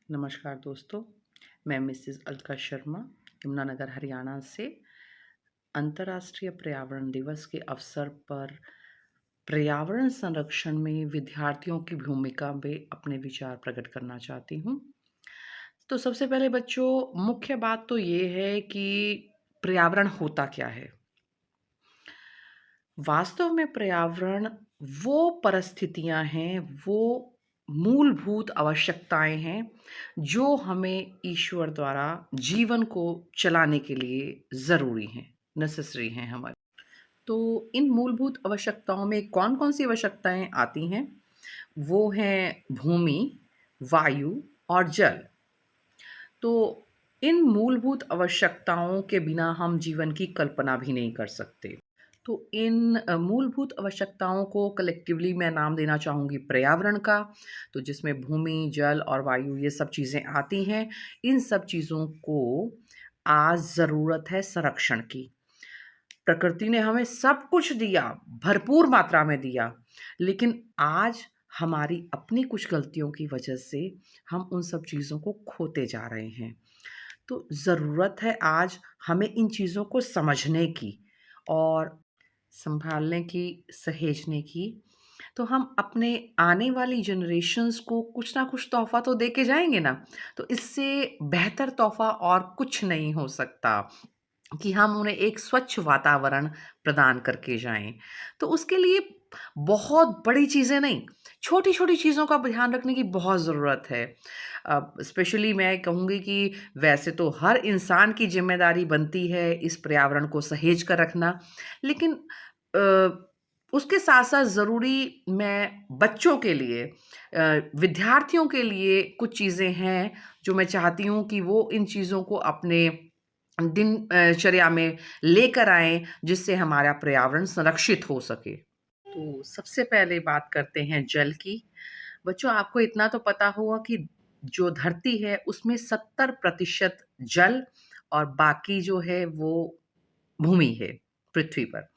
नमस्कार दोस्तों, मैं मिसेज़ अलका शर्मा, यमुनानगर, हरियाणा से अंतर्राष्ट्रीय पर्यावरण दिवस के अवसर पर पर्यावरण संरक्षण में विद्यार्थियों की भूमिका पे अपने विचार प्रकट करना चाहती हूँ। तो सबसे पहले बच्चों, मुख्य बात तो ये है कि पर्यावरण होता क्या है? वास्तव में पर्यावरण वो परिस्थितियाँ हैं, वो मूलभूत आवश्यकताएँ हैं, जो हमें ईश्वर द्वारा जीवन को चलाने के लिए ज़रूरी हैं, नेसेसरी हैं हमारे। तो इन मूलभूत आवश्यकताओं में कौन-कौन सी आवश्यकताएँ आती हैं? वो हैं भूमि, वायु और जल। तो इन मूलभूत आवश्यकताओं के बिना हम जीवन की कल्पना भी नहीं कर सकते। तो इन मूलभूत आवश्यकताओं को कलेक्टिवली मैं नाम देना चाहूँगी पर्यावरण का, तो जिसमें भूमि, जल और वायु ये सब चीज़ें आती हैं। इन सब चीज़ों को आज ज़रूरत है संरक्षण की। प्रकृति ने हमें सब कुछ दिया, भरपूर मात्रा में दिया, लेकिन आज हमारी अपनी कुछ गलतियों की वजह से हम उन सब चीज़ों को खोते जा रहे हैं। तो ज़रूरत है आज हमें इन चीज़ों को समझने की और सँभालने की, सहेजने की। तो हम अपने आने वाली जनरेशन्स को कुछ ना कुछ तोहफ़ा तो दे के जाएँगे ना। तो इससे बेहतर तोहफ़ा और कुछ नहीं हो सकता कि हम उन्हें एक स्वच्छ वातावरण प्रदान करके जाएँ। तो उसके लिए बहुत बड़ी चीज़ें नहीं, छोटी-छोटी चीज़ों का ध्यान रखने की बहुत ज़रूरत है। स्पेशली मैं कहूँगी कि वैसे तो हर इंसान की ज़िम्मेदारी बनती है इस पर्यावरण को सहेज कर रखना, लेकिन उसके साथ-साथ ज़रूरी मैं बच्चों के लिए विद्यार्थियों के लिए कुछ चीज़ें हैं, जो मैं चाहती हूँ कि वो इन चीज़ों को अपने चर्या में लेकर आएँ, जिससे हमारा पर्यावरण संरक्षित हो सके। तो सबसे पहले बात करते हैं जल की। बच्चों, आपको इतना तो पता होगा कि जो धरती है उसमें 70% जल और बाकी जो है वो भूमि है, पृथ्वी पर।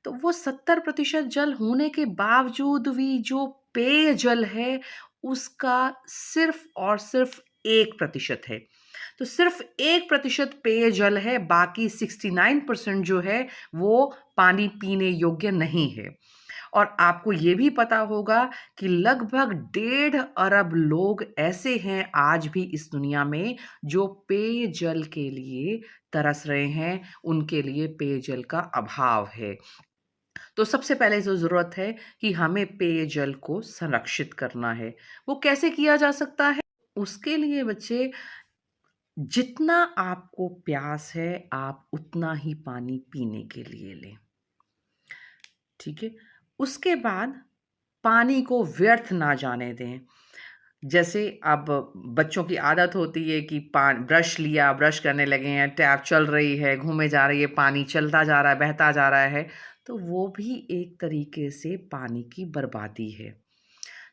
तो वो 70% जल होने के बावजूद भी जो पेयजल है, उसका सिर्फ़ और सिर्फ़ 1% है। तो सिर्फ़ 1% पेयजल है, बाकी 69% जो है, वो पानी पीने योग्य नहीं है। और आपको ये भी पता होगा कि लगभग 1.5 अरब लोग ऐसे हैं आज भी इस दुनिया में, जो पेयजल के लिए तरस रहे हैं, उनके लिए पेयजल का अभाव है। तो सबसे पहले जो ज़रूरत है कि हमें पेयजल को संरक्षित करना है। वो कैसे किया जा सकता है? उसके लिए बच्चे, जितना आपको प्यास है, आप उतना ही पानी पीने के लिए लें, ठीक है? उसके बाद पानी को व्यर्थ ना जाने दें। जैसे अब बच्चों की आदत होती है कि ब्रश लिया, ब्रश करने लगे हैं, टैप चल रही है, घूमे जा रही है, पानी चलता जा रहा है, बहता जा रहा है, तो वो भी एक तरीके से पानी की बर्बादी है।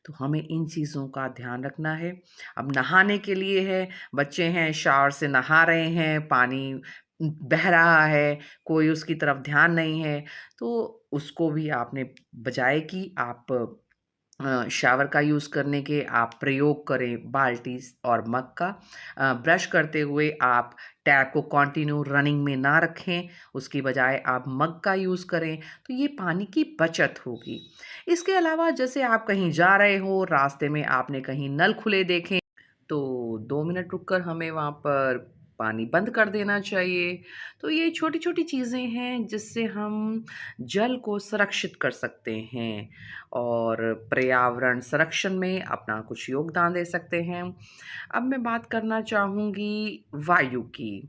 तो हमें इन चीज़ों का ध्यान रखना है। अब नहाने के लिए है, बच्चे हैं शावर से नहा रहे हैं, पानी बह रहा है, कोई उसकी तरफ ध्यान नहीं है, तो उसको भी आपने बजाय कि आप शावर का यूज़ करने के आप प्रयोग करें बाल्टी और मग का। ब्रश करते हुए आप टैप को कंटिन्यू रनिंग में ना रखें, उसकी बजाय आप मग का यूज़ करें, तो ये पानी की बचत होगी। इसके अलावा जैसे आप कहीं जा रहे हो, रास्ते में आपने कहीं नल खुले देखे, तो 2 मिनट रुककर हमें वहाँ पर पानी बंद कर देना चाहिए। तो ये छोटी-छोटी चीज़ें हैं जिससे हम जल को संरक्षित कर सकते हैं और पर्यावरण संरक्षण में अपना कुछ योगदान दे सकते हैं। अब मैं बात करना चाहूँगी वायु की।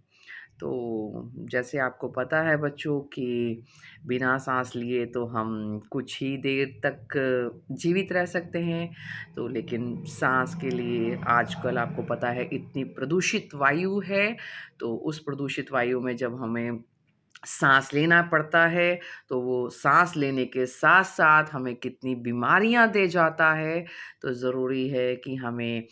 तो जैसे आपको पता है बच्चों कि बिना साँस लिए तो हम कुछ ही देर तक जीवित रह सकते हैं। तो लेकिन साँस के लिए आजकल आपको पता है इतनी प्रदूषित वायु है, तो उस प्रदूषित वायु में जब हमें साँस लेना पड़ता है, तो वो साँस लेने के साथ-साथ हमें कितनी बीमारियाँ दे जाता है, तो ज़रूरी है कि हमें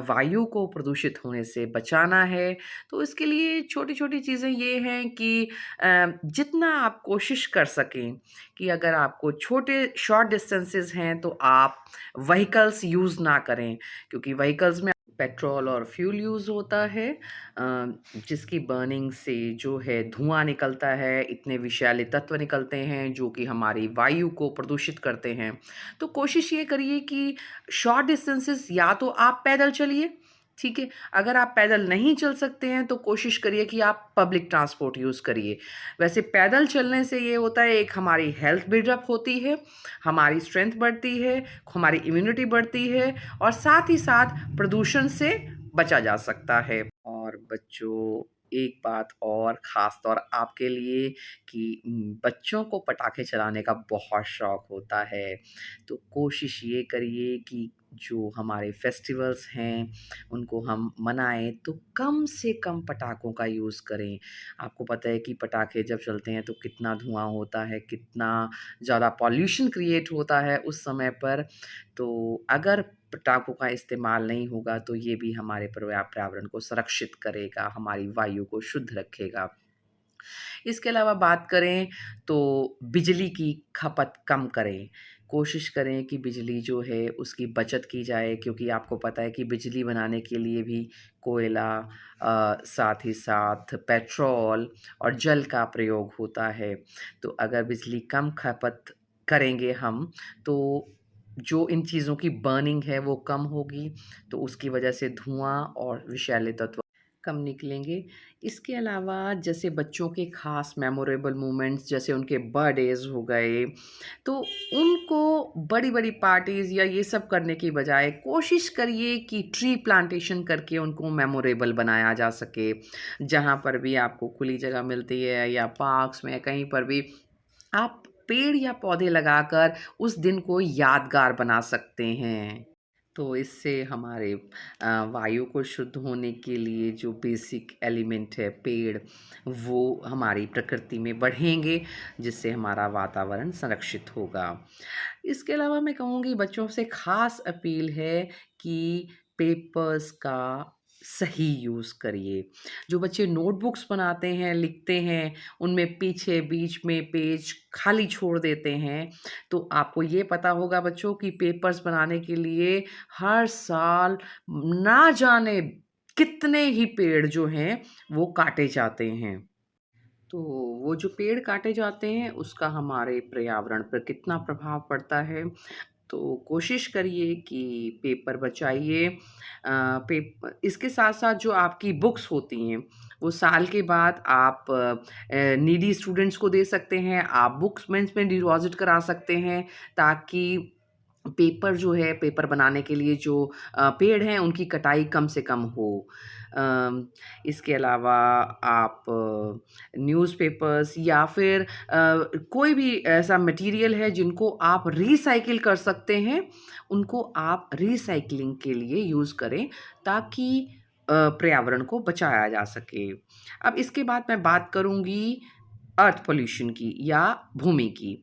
वायु को प्रदूषित होने से बचाना है। तो इसके लिए छोटी-छोटी चीज़ें ये हैं कि जितना आप कोशिश कर सकें कि अगर आपको छोटे शॉर्ट डिस्टेंसेस हैं, तो आप व्हीकल्स यूज़ ना करें, क्योंकि व्हीकल्स में पेट्रोल और फ्यूल यूज़ होता है, जिसकी बर्निंग से जो है धुआँ निकलता है, इतने विषैले तत्व निकलते हैं जो कि हमारी वायु को प्रदूषित करते हैं। तो कोशिश ये करिए कि शॉर्ट डिस्टेंसेस या तो आप पैदल चलिए, ठीक है? अगर आप पैदल नहीं चल सकते हैं तो कोशिश करिए कि आप पब्लिक ट्रांसपोर्ट यूज़ करिए। वैसे पैदल चलने से ये होता है, एक हमारी हेल्थ बिल्डअप होती है, हमारी स्ट्रेंथ बढ़ती है, हमारी इम्यूनिटी बढ़ती है और साथ ही साथ प्रदूषण से बचा जा सकता है। और बच्चों, एक बात और ख़ास तौर आपके लिए कि बच्चों को पटाखे चलाने का बहुत शौक होता है, तो कोशिश ये करिए कि जो हमारे फेस्टिवल्स हैं, उनको हम मनाएँ तो कम से कम पटाखों का यूज़ करें। आपको पता है कि पटाखे जब चलते हैं तो कितना धुआँ होता है, कितना ज़्यादा पॉल्यूशन क्रिएट होता है उस समय पर। तो अगर पटाखों का इस्तेमाल नहीं होगा तो ये भी हमारे पर्यावरण को संरक्षित करेगा, हमारी वायु को शुद्ध रखेगा। इसके अलावा बात करें तो बिजली की खपत कम करें। कोशिश करें कि बिजली जो है उसकी बचत की जाए, क्योंकि आपको पता है कि बिजली बनाने के लिए भी कोयला, साथ ही साथ पेट्रोल और जल का प्रयोग होता है। तो अगर बिजली कम खपत करेंगे हम, तो जो इन चीज़ों की बर्निंग है वो कम होगी, तो उसकी वजह से धुआँ और विषैले तत्व कम निकलेंगे। इसके अलावा जैसे बच्चों के ख़ास मेमोरेबल मोमेंट्स, जैसे उनके बर्थडेज़ हो गए, तो उनको बड़ी-बड़ी पार्टीज़ या ये सब करने की बजाय कोशिश करिए कि ट्री प्लांटेशन करके उनको मेमोरेबल बनाया जा सके। जहाँ पर भी आपको खुली जगह मिलती है या पार्क्स में, कहीं पर भी आप पेड़ या पौधे लगाकर उस दिन को यादगार बना सकते हैं। तो इससे हमारे वायु को शुद्ध होने के लिए जो बेसिक एलिमेंट है पेड़, वो हमारी प्रकृति में बढ़ेंगे, जिससे हमारा वातावरण संरक्षित होगा। इसके अलावा मैं कहूँगी बच्चों से ख़ास अपील है कि पेपर्स का सही यूज़ करिए। जो बच्चे नोटबुक्स बनाते हैं, लिखते हैं, उनमें पीछे बीच में पेज खाली छोड़ देते हैं, तो आपको ये पता होगा बच्चों कि पेपर्स बनाने के लिए हर साल ना जाने कितने ही पेड़ जो हैं वो काटे जाते हैं। तो वो जो पेड़ काटे जाते हैं उसका हमारे पर्यावरण पर कितना प्रभाव पड़ता है। तो कोशिश करिए कि पेपर बचाइए। पेप इसके साथ-साथ जो आपकी बुक्स होती हैं, वो साल के बाद आप नीडी स्टूडेंट्स को दे सकते हैं, आप बुक्स मेंस में डिपॉज़िट करा सकते हैं, ताकि पेपर जो है, पेपर बनाने के लिए जो पेड़ हैं, उनकी कटाई कम से कम हो। इसके अलावा आप न्यूज़पेपर्स या फिर कोई भी ऐसा मटेरियल है जिनको आप रीसाइकिल कर सकते हैं, उनको आप रीसाइक्लिंग के लिए यूज़ करें, ताकि पर्यावरण को बचाया जा सके। अब इसके बाद मैं बात करूँगी अर्थ पॉल्यूशन की या भूमि की,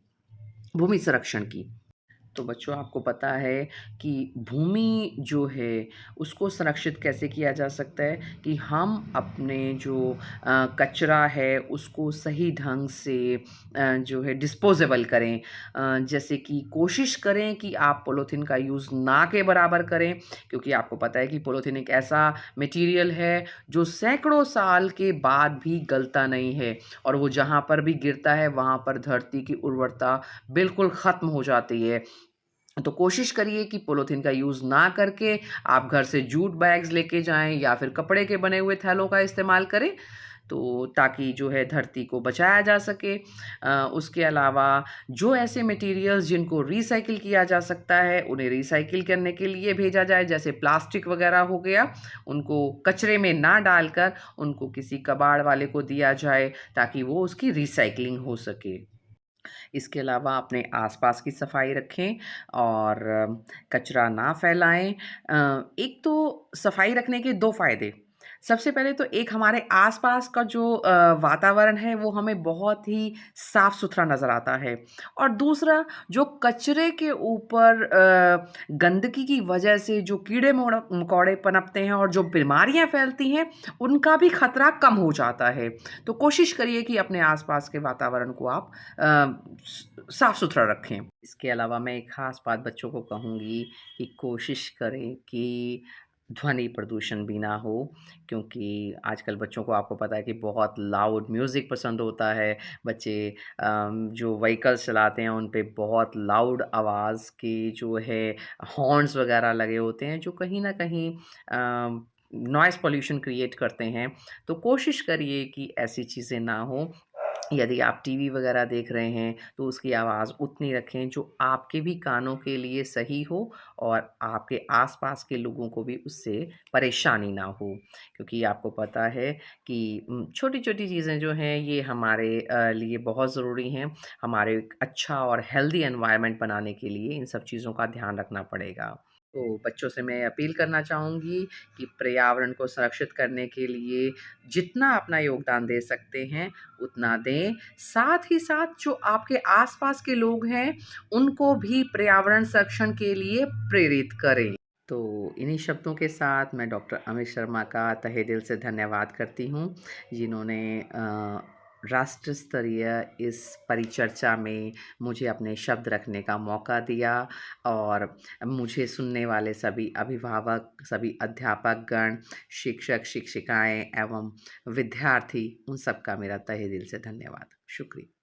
भूमि संरक्षण की। तो बच्चों, आपको पता है कि भूमि जो है उसको संरक्षित कैसे किया जा सकता है कि हम अपने जो कचरा है उसको सही ढंग से जो है डिस्पोजेबल करें। जैसे कि कोशिश करें कि आप पॉलीथीन का यूज़ ना के बराबर करें, क्योंकि आपको पता है कि पॉलीथीन एक ऐसा मटेरियल है जो सैकड़ों साल के बाद भी गलता नहीं है, और वो जहाँ पर भी गिरता है वहाँ पर धरती की उर्वरता बिल्कुल ख़त्म हो जाती है। तो कोशिश करिए कि पॉलीथीन का यूज़ ना करके आप घर से जूट बैग्स लेके जाएँ या फिर कपड़े के बने हुए थैलों का इस्तेमाल करें, तो ताकि जो है धरती को बचाया जा सके। उसके अलावा जो ऐसे मटेरियल्स जिनको रीसाइकिल किया जा सकता है, उन्हें रीसाइकिल करने के लिए भेजा जाए, जैसे प्लास्टिक वगैरह हो गया, उनको कचरे में ना डालकर उनको किसी कबाड़ वाले को दिया जाए, ताकि वो उसकी रीसाइक्लिंग हो सके। इसके अलावा अपने आसपास की सफाई रखें और कचरा ना फैलाएँ। एक तो सफाई रखने के 2 फ़ायदे। सबसे पहले तो एक, हमारे आसपास का जो वातावरण है वो हमें बहुत ही साफ-सुथरा नज़र आता है, और दूसरा, जो कचरे के ऊपर गंदगी की वजह से जो कीड़े-मकोड़े पनपते हैं और जो बीमारियाँ फैलती हैं, उनका भी खतरा कम हो जाता है। तो कोशिश करिए कि अपने आसपास के वातावरण को आप साफ-सुथरा रखें। इसके अलावा मैं एक ख़ास बात बच्चों को कहूँगी कि कोशिश करें कि ध्वनि प्रदूषण भी ना हो, क्योंकि आजकल बच्चों को आपको पता है कि बहुत लाउड म्यूज़िक पसंद होता है। बच्चे जो व्हीकल्स चलाते हैं उन पे बहुत लाउड आवाज़ के जो है हॉर्न्स वग़ैरह लगे होते हैं, जो कहीं न कहीं नॉइज़ पॉल्यूशन क्रिएट करते हैं। तो कोशिश करिए कि ऐसी चीज़ें ना हों। यदि आप टीवी वगैरह देख रहे हैं, तो उसकी आवाज़ उतनी रखें जो आपके भी कानों के लिए सही हो और आपके आस-पास के लोगों को भी उससे परेशानी ना हो। क्योंकि आपको पता है कि छोटी-छोटी चीज़ें जो हैं ये हमारे लिए बहुत ज़रूरी हैं। हमारे एक अच्छा और हेल्दी एनवायरनमेंट बनाने के लिए इन सब चीज़ों का ध्यान रखना पड़ेगा। तो बच्चों से मैं अपील करना चाहूँगी कि पर्यावरण को संरक्षित करने के लिए जितना अपना योगदान दे सकते हैं, उतना दें। साथ ही साथ जो आपके आस-पास के लोग हैं, उनको भी पर्यावरण संरक्षण के लिए प्रेरित करें। तो इन्हीं शब्दों के साथ मैं डॉक्टर अमित शर्मा का तहे दिल से धन्यवाद करती हूँ, जिन्होंने राष्ट्र स्तरीय इस परिचर्चा में मुझे अपने शब्द रखने का मौका दिया और मुझे सुनने वाले सभी अभिभावक, सभी अध्यापकगण, शिक्षक, शिक्षिकाएँ एवं विद्यार्थी, उन सबका मेरा तहे दिल से धन्यवाद। शुक्रिया।